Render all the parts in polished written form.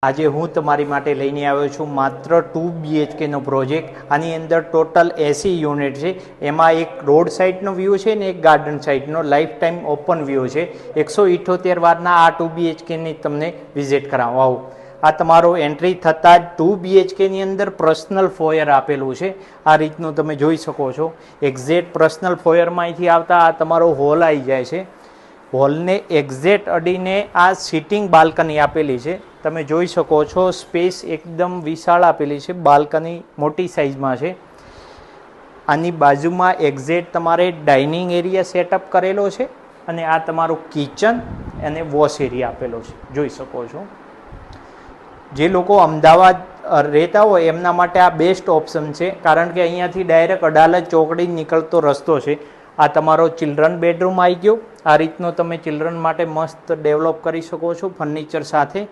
આજે હું તમારી માટે લઈને આવ્યો છું માત્ર 2 BHK નો પ્રોજેક્ટ. આની અંદર ટોટલ 80 યુનિટ છે. એમાં એક રોડ સાઇડનો વ્યૂ છે ને એક ગાર્ડન સાઇડનો લાઈફ ટાઈમ ઓપન વ્યૂ છે. 178 વારના આ 2 BHK ની તમને વિઝિટ કરાવો. આવો આ તમારો એન્ટ્રી થતાં જ 2 BHK ની અંદર પર્સનલ ફોયર આપેલું છે. આ રીતનું તમે જોઈ શકો છો. એક્ઝેક્ટ પર્સનલ ફોયરમાંથી આવતા આ તમારો હોલ આવી જાય છે. હોલને એક્ઝેક્ટ અડીને આ સિટિંગ બાલ્કની આપેલી છે. તમે જોઈ શકો છો સ્પેસ એકદમ વિશાળ આપેલી છે. બાલ્કની મોટી સાઇઝમાં છે. આની બાજુમાં એક્ઝેક્ટ તમારે ડાઇનિંગ એરિયા સેટઅપ કરેલો છે અને આ તમારું કિચન અને વોશ એરિયા આપેલો છે. જોઈ શકો છો. જે લોકો અમદાવાદ રહેતા હોય એમના માટે આ બેસ્ટ ઓપ્શન છે, કારણ કે અહીંયાથી ડાયરેક્ટ અડાલજ ચોકડી નીકળતો રસ્તો છે. આ તમારો ચિલ્ડ્રન બેડરૂમ આવી ગયો. આ રીતનો તમે ચિલ્ડ્રન માટે મસ્ત ડેવલપ કરી શકો છો ફર્નિચર સાથે.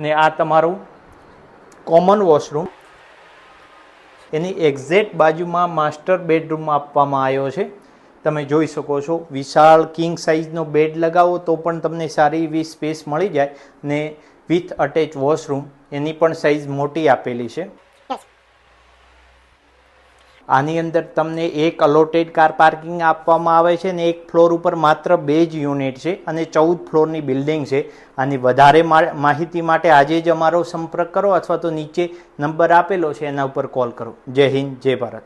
ને આ તમારું કોમન વોશરૂમ, એની એક્ઝેક્ટ બાજુમાં માસ્ટર બેડરૂમ આપવામાં આવ્યો છે. તમે જોઈ શકો છો વિશાળ કિંગ સાઇઝનો બેડ લગાવો તો પણ તમને સારી એવી સ્પેસ મળી જાય. ને વિથ અટેચ વોશરૂમ, એની પણ સાઇઝ મોટી આપેલી છે. આની અંદર તમને એક અલોટેડ કાર પાર્કિંગ આપવામાં આવે છે ને એક ફ્લોર ઉપર માત્ર 2 જ યુનિટ છે અને 14 ફ્લોરની બિલ્ડિંગ છે. આની વધારે માહિતી માટે આજે જ અમારો સંપર્ક કરો અથવા તો નીચે નંબર આપેલો છે એના ઉપર કોલ કરો. જય હિન્દ, જય ભારત.